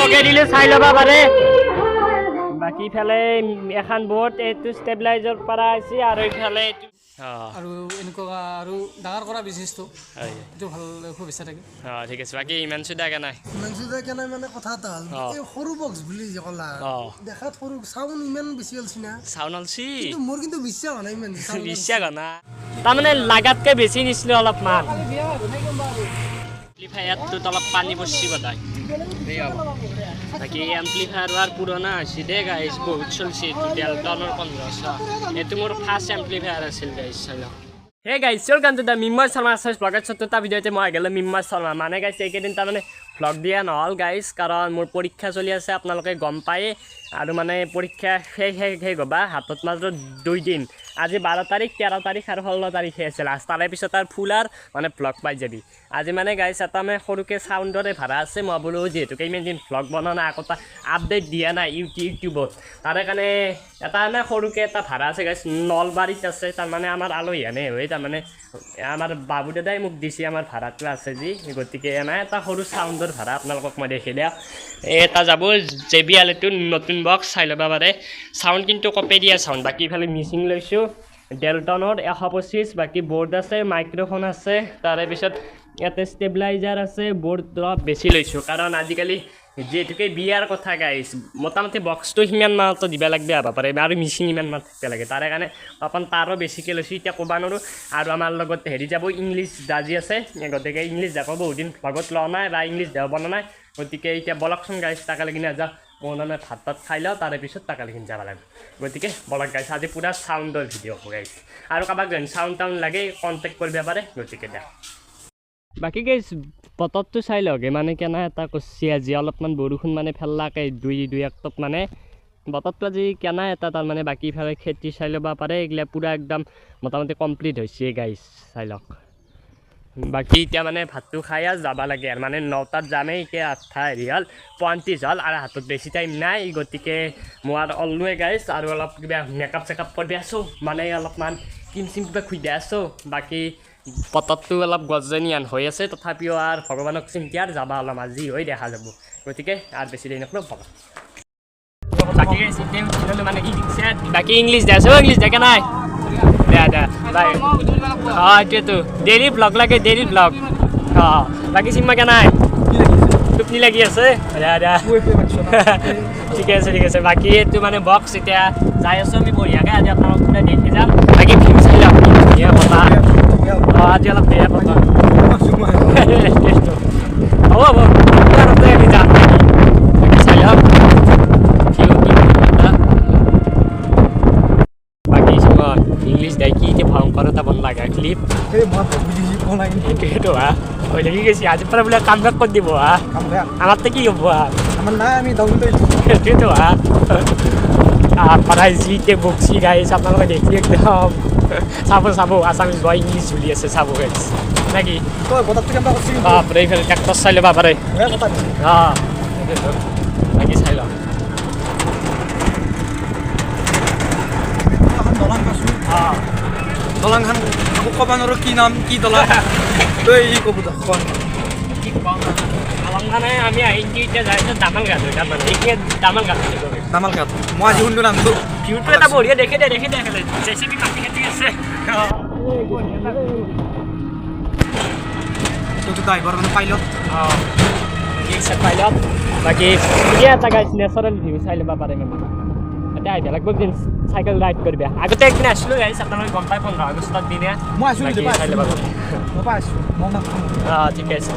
লগাই দিলে চাই ল'বা পাৰে বাকি ফেলে এখন বোট এইটো ষ্টেবিলাইজাৰ পৰা আছে আৰু ইফালে এইটো আৰু এনেকুৱা আৰু ডাঙৰ কৰা বিজনেছটো এইটো ভাল খুব ইচ্ছা থাকে ঠিক আছে বাকি ইমান সুদাকে নাই মানে কথা এটা হ'ল এই সৰু বক্স বুলি যে ক'লা দেখাত সৰু চাউণ্ড ইমান বেছি হলছি না চাউণ্ড হলছি কিন্তু মোৰ কিন্তু বিশ্বাস হোৱা নাই ইমান বিশ্বাস হোৱা না তাৰমানে লাগাতকৈ বেছি নিছিলো অলপমান এমপ্লিফায়াৰটোত অলপ পানী পৰছি বদাই বাকি এমপ্লিফায়াৰ হোৱাৰ পুৰণা হৈছে দে গাইছ বহুত চলছে এইটো ডেলটনৰ 1500 এইটো মোৰ ফাৰ্ষ্ট এমপ্লিফায়াৰ আছিল গাইছ চাই লওক hey guys welcome to the Mimmar Sharma সাইজ ব্লগত চতুৰ্থ ভিডিঅ'তে মই গ'লো মিম্মাৰ শৰ্মা মানে গাইছ এইকেইদিন তাৰমানে ব্লগ দিয়া নহ'ল গাইছ কাৰণ মোৰ পৰীক্ষা চলি আছে আপোনালোকে গম পায়ে আৰু মানে পৰীক্ষা শেষ হ'বা হাতত মাত্ৰ 2 দিন আজি 12 তাৰিখ 13 তাৰিখ আৰু 16 তাৰিখে আছে লাষ্ট তাৰে পিছত আৰু ফুল আৰু মানে ব্লগ পাই যাবি আজি মানে গাইছ এটা মানে সৰুকৈ চাউণ্ডৰে ভাড়া আছে মই বোলো যিহেতুকে ইমান দিন ব্লগ বনোৱা নাই আকৌ এটা আপডেট দিয়া নাই ইউটিউবত তাৰে কাৰণে এটা মানে সৰুকৈ এটা ভাড়া আছে গাইছ নলবাৰীত আছে তাৰমানে আমাৰ আলহী আনে হয় তাৰমানে আমাৰ বাবু দাদাই মোক দিছে আমাৰ ভাড়াটো আছে যি গতিকে এনে এটা সৰু চাউণ্ডৰ ভাড়া আপোনালোকক মই দেখি দিয়া এটা যাব JBL এইটো নতুন বক্স চাই ল'ব পাৰে চাউণ্ড কিন্তু কপি দিয়া চাউণ্ড বাকী ইফালে মিচিং লৈছোঁ ডেলটনৰ 125 বাকী বৰ্ড আছে মাইক্ৰফোন আছে তাৰে পিছত ইয়াতে ষ্টেবিলাইজাৰ আছে বৰ্ড অলপ বেছি লৈছোঁ কাৰণ আজিকালি যিহেতুকে বিয়াৰ কথা গাইছ মোটামুটি বক্সটো সিমান মানতো দিব লাগবে হ'ব পাৰে আৰু মিচিং ইমান মান থাকিব লাগে তাৰে কাৰণে অকণ তাৰো বেছিকৈ লৈছোঁ এতিয়া ক'ব নোৱাৰোঁ আৰু আমাৰ লগত হেৰি যাব ইংলিছ দাজি আছে গতিকে ইংলিছ যাব বহুত দিন লগত লোৱা নাই বা ইংলিছ যাব বনা নাই গতিকে এতিয়া বলকচোন গাইছ তাকালৈকে নাযাওঁ মানে ভাত তাত খাই লওঁ তাৰে পিছত তাকালৈকে যাব লাগে গতিকে বলক গাইছ আজি পূৰা চাউণ্ডৰ ভিডিঅ' হ'ব গাইছ আৰু কাৰোবাক যদি চাউণ্ড লাগে কণ্টেক্ট কৰিব পাৰে গতিকে দিয়া বাকী গাইছ বতৰটো চাই লগে মানে কেনে এটা কৰিছে আজি অলপমান বৰষুণ মানে ফেল্লাকে দুই একটক মানে বতৰটো আজি কেনে এটা তাৰমানে বাকী ইফালে খেতি চাই ল'ব পাৰে এইগিলা পূৰা একদম মোটামুটি কমপ্লিট হৈছে গাইছ চাই লওক বাকী এতিয়া মানে ভাতটো খাই আৰু যাব লাগে আৰু মানে 9টাত যামেই এতিয়া 8টা হেৰি হ'ল 35 হ'ল আৰু হাতত বেছি টাইম নাই গতিকে মই আৰু অলুৱে গাইছ আৰু অলপ কিবা মেকআপ চেকআপ কৰি আছোঁ মানে অলপমান ক্ৰীম চিম কিবা খুঁজি আছোঁ বাকী বতৰটো অলপ গজনীয়ান হৈ আছে তথাপিও আৰু ভগৱানক চিন্তি আৰু যাবা অলপ আজি হৈ দেখা যাব গতিকে আৰু বেছি দেৰি নকৰোঁ পাবা বাকী মানে কি বাকী ইংলিছ দিয়া আছে ইংলিছ দেখে নাই দে বাই এইটোৱেতো ডেইলি ব্লগ লাগে ডেইলি ব্লগ বাকী চিনেমা কেনাই টোপনি লাগি আছে ঠিক আছে বাকী এইটো মানে বক্স এতিয়া যাই আছোঁ আমি বঢ়িয়াকৈ আজি আপোনালোক কোনে দেখি যাম বাকী ফিল্ম চাই যাম ধুনীয়া বতা আজি অলপ বেয়া বতা হ'ব আমি যাম বাকী চাই লওক বাকী চুমন ইংলিছ দাই কি এতিয়া ভয়ংকৰ এটা বন লাগা ক্লিপ সেইটো হৈ থাকি গৈছে আজিৰ পৰা বোলে কাম বেক কৰি দিব আমাৰতো কি হ'ব সেইটোৱেতো পঢ়াই যিতে বক্সি গাইছ আপোনালোকে দেখি একদম চাব আছামিজ বয় ইংলিছ ঝুলি আছে চাব গাইছ নাকি বাপৰে এইফালে ট্ৰেক্টৰ চাই ল'বা পাৰে বাকী চাই লওঁ দলংখন ক'ব নোৱাৰোঁ কি নাম কি দলং এই ক'ব দেখোন কি কম দলংখনে আমি আহিছোঁ এতিয়া যাই আছোঁ দামালঘাট হৈ তাৰমানে এইখিনি দামালঘাট মই আজি শুনিলোঁ নামটো ভিউটো এটা বঢ়িয়া দেখি দে জেচিবি মাটি কাটি আছে ড্ৰাইভাৰ মানে পাইলট পাইলট বাকী ঠিকে এটা গাইছ নেচাৰেল ভিউ চাই ল'ব পাৰে মানে এতিয়া আহিব লাগিব একদিন চাইকেল ৰাইড কৰিব আগতে একদিন আছিলোঁ গাইছ আপোনালোকে গম পাই 15 আগষ্টৰ দিনে মই আছোঁ চাই ল'ব ঠিক আছে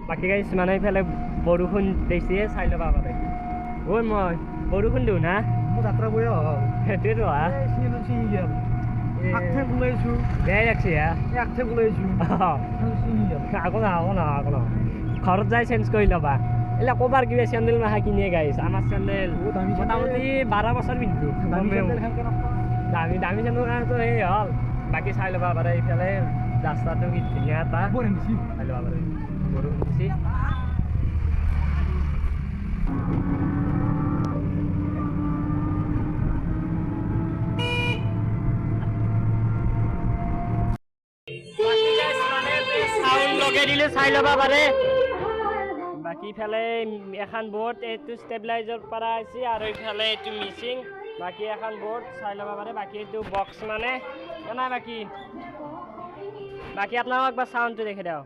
বাকী গাইছ মানে এইফালে বৰষুণ দিছে চাই ল'ব পাৰে মই বৰষুণ দিওঁ না মোৰ যাত্ৰা বৈ সেইটোৱেতো বেয়াই লাগছে আকৌ নহয় ঘৰত যাই চেঞ্জ কৰি ল'বা এইবিলাক ক'বাৰ কিবা চেণ্ডেল মাখা কিনিয়ে গাইছ আমাৰ চেণ্ডেল মোটামুটি 12 বছৰ পিন্ধিলোঁ দামী চেণ্ডেল কাৰণেতো সেই হ'ল বাকী চাই ল'বা পাৰে এইফালে ৰাস্তাটো কি ধুনীয়া এটা চাই ল'বা পাৰে বৰষুণ দিছে দিলে চাই ল'বা পাৰে বাকি ইফালে এখন বোৰ্ড এইটো ষ্টেবিলাইজাৰ পৰা আছে আৰু ইফালে এইটো মিচিং বাকি এখন বোৰ্ড চাই ল'বা পাৰে বাকি এইটো বক্স মানে নাই বাকি আপোনালোক একবাৰ চাউণ্ডটো দেখি দিয়ক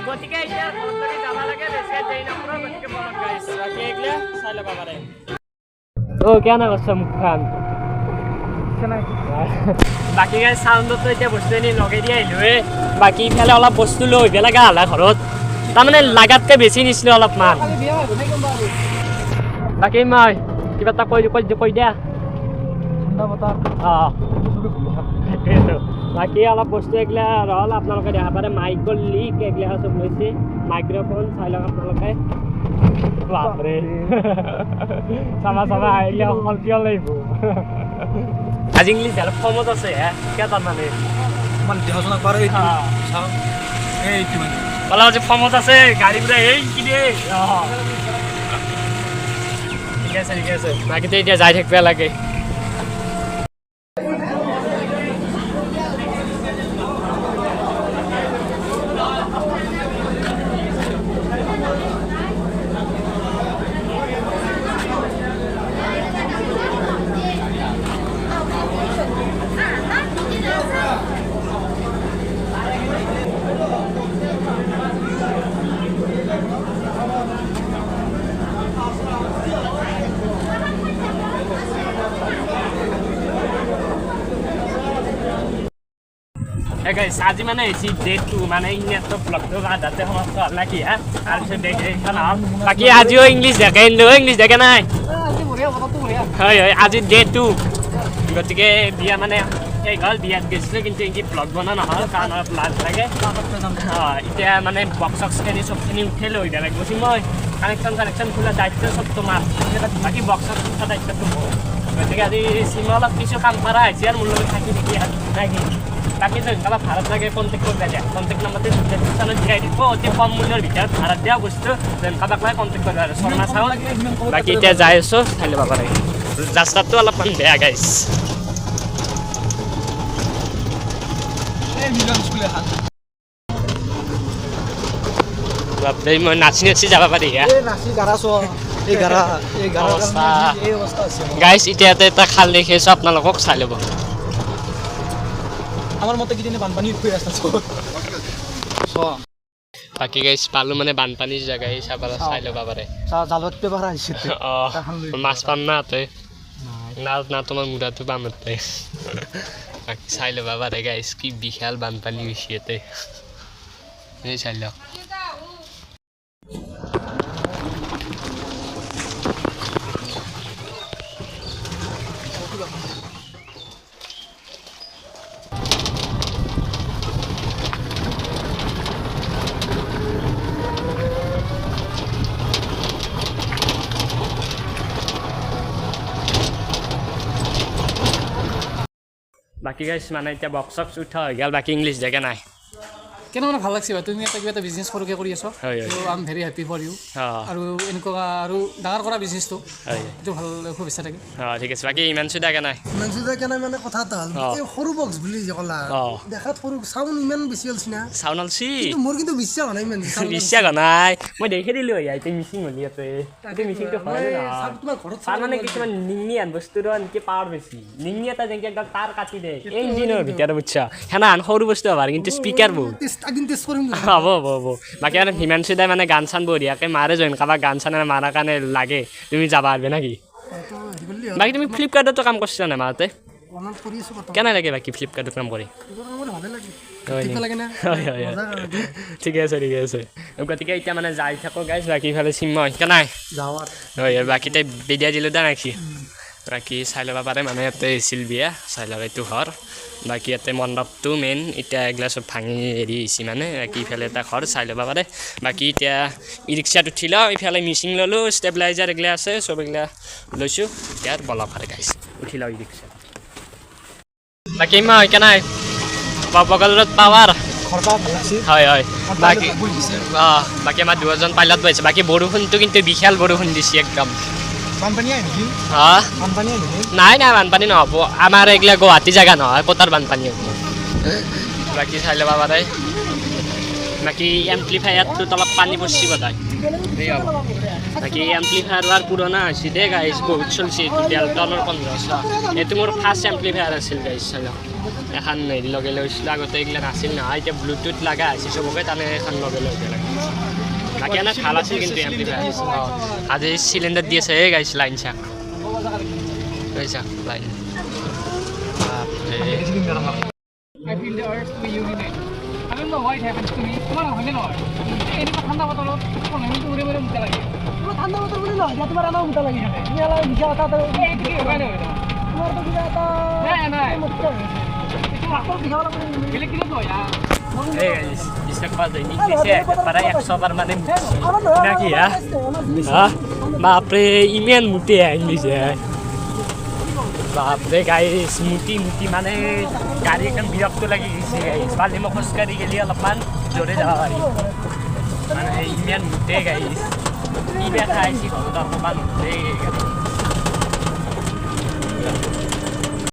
গতিকে এতিয়া ঘৰলৈ যাব লাগে বেছি দেৰি নকৰো গতিকে বলক গাইছ বাকি এইগিলা চাই ল'বা পাৰে কেনে কৰিছ মুখখন বাকি গাই চাউণ্ডতো এতিয়া বস্তু এনে লগাই দি আহিলোৱে বাকি ইফালে অলপ বস্তু লৈ আহিব লগা হ'লে ঘৰত তাৰমানে লাগাতকৈ বেছি নিছিলোঁ অলপমান বাকি মই কিবা এটা কৈ দিয়া বাকি অলপ বস্তু এগিলা ৰ'ল আপোনালোকে দেখা পাৰে মাইকৰ লিক এগিলা চব লৈছে মাইক্ৰফোন চাই লওক আপোনালোকে বাপৰে চাবা এগিলা অকল কিয় লাগিব আজি ইংলিছ অলপ কমত আছে কিয় তাৰমানে অলপ আজি কমত আছে গাড়ীবোৰে এই কি দে ঠিক আছে বাকীতো এতিয়া যাই থাকিব লাগে আজি মানে ডে 2 মানে ইংলিছটো ব্লগটো আধাতে সমাপ্ত হ'ল নাকি তাৰপিছত এইখন হ'ল বাকী আজিও ইংলিছ দেখে ইংলিছ দেখে নাই হয় আজি ডে 2 গতিকে বিয়া মানে সেই হ'ল বিয়াত গৈছিলোঁ কিন্তু এনেকৈ ব্লগ বনোৱা নহ'ল কাৰণ অলপ লাজ লাগে এতিয়া মানে বক্স চক্সখিনি চবখিনি উঠাই লৈ যাব লাগিব মই কানেকশ্যন খোলা দায়িত্ব চব তোমাৰ বাকী বক্স উঠা দায়িত্বটো মোৰ গতিকে আজি চিমে অলপ কিছু কাম কৰা হৈছে আৰু মোৰ লগত থাকি নাকি বাকি যদি কাৰোবাৰ ভাড়াত লাগে কণ্টেক্ট কৰিব দিয়া কণ্টেক্ট নাম্বাৰটো ডিছক্ৰিপশ্যনত দিয়াই দিব অতি কম মূল্যৰ ভিতৰত ভাড়াত দিয়া বস্তু যেন কাৰোবাক লাগে কণ্টেক্ট কৰিব আৰু শৰ্মা চাউল বাকী এতিয়া যাই আছোঁ চাই ল'ব পাৰে ৰাস্তাটো অলপমান বেয়া গাইছ মই নাচি যাব পাৰি গাইছ এতিয়া এটা খাল দেখি আছোঁ আপোনালোকক চাই ল'ব আমার মতে কি জানি বানপানী উঠে আসছে বাকি গাইছ পালো মানে বানপানীৰ জায়গা এই চাবালা চাই ল'ব পাৰে জালত পেপাৰ আহিছে মাছ পাম না তই না তোমাৰ মুৰাটো পাম তই বাকি চাই ল'ব পাৰে গাইছ কি বিশাল বানপানী হৈছে ইয়াতে এই চাই লওক বাকি গাইছ মানে এতিয়া বক্স চক্স উঠা হৈ গ'ল বাকি ইংলিছ দেখে নাই কেন মানে ভাল লাগছে তুমি এটা কিবা এটা বিজনেছ সৰুকৈ কৰি আছো I am very happy for you আৰু এনেকুৱা আৰু ডাঙৰ কৰা বিজনেছটো এইটো ভাল খুব ইচ্ছা থাকে ঠিক আছে বাকি ইমান চুদাকে নাই মানে কথা এটা হ'ল এই সৰু বক্স বুলি যে ক'লা দেখাত সৰু চাউণ্ড ইমান বেছি হ'ল চিনা চাউণ্ড অলছি মোৰ কিন্তু বিশ্বাস হোৱা নাই ইমান বিশ্বাস হোৱা নাই মই দেখি দিলোঁ এতিয়া মিচিং হ'লি ইয়াতে এতিয়া মিচিংটো হয় তোমাৰ ঘৰত তাৰ মানে কিছুমান নিঙিয়ান বস্তুৰ এনেকৈ পাৱাৰ বেছি নিঙি এটা যেনেকৈ একদম তাৰ কাটি দে এই ইঞ্জিনৰ ভিতৰত বুজছা সেনাহান সৰু বস্তু হ'ব কিন্তু স্পীকাৰ বহুত হ'ব বাকী মানে হিমাংশু দাই মানে গান চান বঢ়িয়াকৈ মাৰে জইন কাৰোবাক গান চান মাৰাৰ কাৰণে লাগে তুমি যাব পাৰিবা নেকি বাকী তুমি ফ্লিপকাৰ্টতো কাম কৰিছা নাই মাহঁতে কেনে লাগে বাকী ফ্লিপকাৰ্টত কাম কৰি ঠিকে আছে গতিকে এতিয়া মানে যাই থাকোঁ গাইছ বাকী ইফালে চিন্ময় কেনাই হয় বাকীতে বিদিয়া দিলোঁ দা নাকি বাকী চাই ল'ব পাৰে মানে ইয়াতে হৈছিল বিয়া চাই লওক এইটো ঘৰ বাকী ইয়াতে মণ্ডপটো মেইন এতিয়া এগিলা চব ভাঙি হেৰি হৈছে মানে বাকী ইফালে এটা ঘৰ চাই ল'ব পাৰে বাকী এতিয়া ই ৰিক্সাত উঠি লওঁ ইফালে মিচিং ল'লোঁ ষ্টেবিলাইজাৰ এগিলা আছে চব এগিলা লৈছোঁ এতিয়া বলক পাৰে গাইছ উঠি লওঁ ই ৰিক্সা বাকী মই কেনাই বগলত পাৱাৰ হয় বাকী বাকী আমাৰ দুজন পাইলট বহিছে বাকী বৰষুণটো কিন্তু বিশাল বৰষুণ দিছে একদম নাই বানপানী নহ'ব আমাৰ এইগিলা গুৱাহাটী জেগা নহয় ক'তাৰ বানপানী হ'ব বাকী চাই ল'বা পাৰে বাকী এম্প্লিফায়াৰটোত অলপ পানী পৰছি বতাই বাকী এম্প্লিফায়াৰ হোৱাৰ পুৰণা হৈছে দেই গাইজ বহুত চলিছে এইটো ডেলটনৰ 1500 এইটো মোৰ ফাৰ্ষ্ট এম্প্লিফায়াৰ আছিল গাইজ চাই লওক এখন লগে লৈছিলোঁ আগতে এইগিলা নাছিল নহয় এতিয়া ব্লুটুথ লগা হৈছে চবকে তানে এখন লগে লৈ লাগে বাকী এনে ভাল আছিল কিন্তু এম্প্লিফায়াৰ আজি চিলিণ্ডাৰ দি আছে এই গাইজ লাইন চাক line I feel the urge to urinate. I don't know why it happens to me. Come on, hole no. Any ঠান্ডা বতল কোন আমি উড়ে উড়ে মুতা লাগে তোমার ঠান্ডা বতল বলে না যা তোমার আনা মুতা লাগে তুমি আলা বিশা কথা তো এই কি হয় না তোমার তো বিশা তা না মুতা একটু আপল দিখাও না গেলে কি তো ya eh isek pas ini sih para 100 bar মানে নাকি হ্যাঁ বাপরে ইমেন মুতি ইংলিশ বাপরে গাইস মুতি মানে গাড়ী এখন বিৰক্ত লাগি গৈছে গাইস পালি মই খোজকাঢ়ি গেলি অলপমান জোৰে যাব পাৰি মানে ইমেন মুতে গাইস কি বেয়া খাইছি ঘৰত অকমান মুতে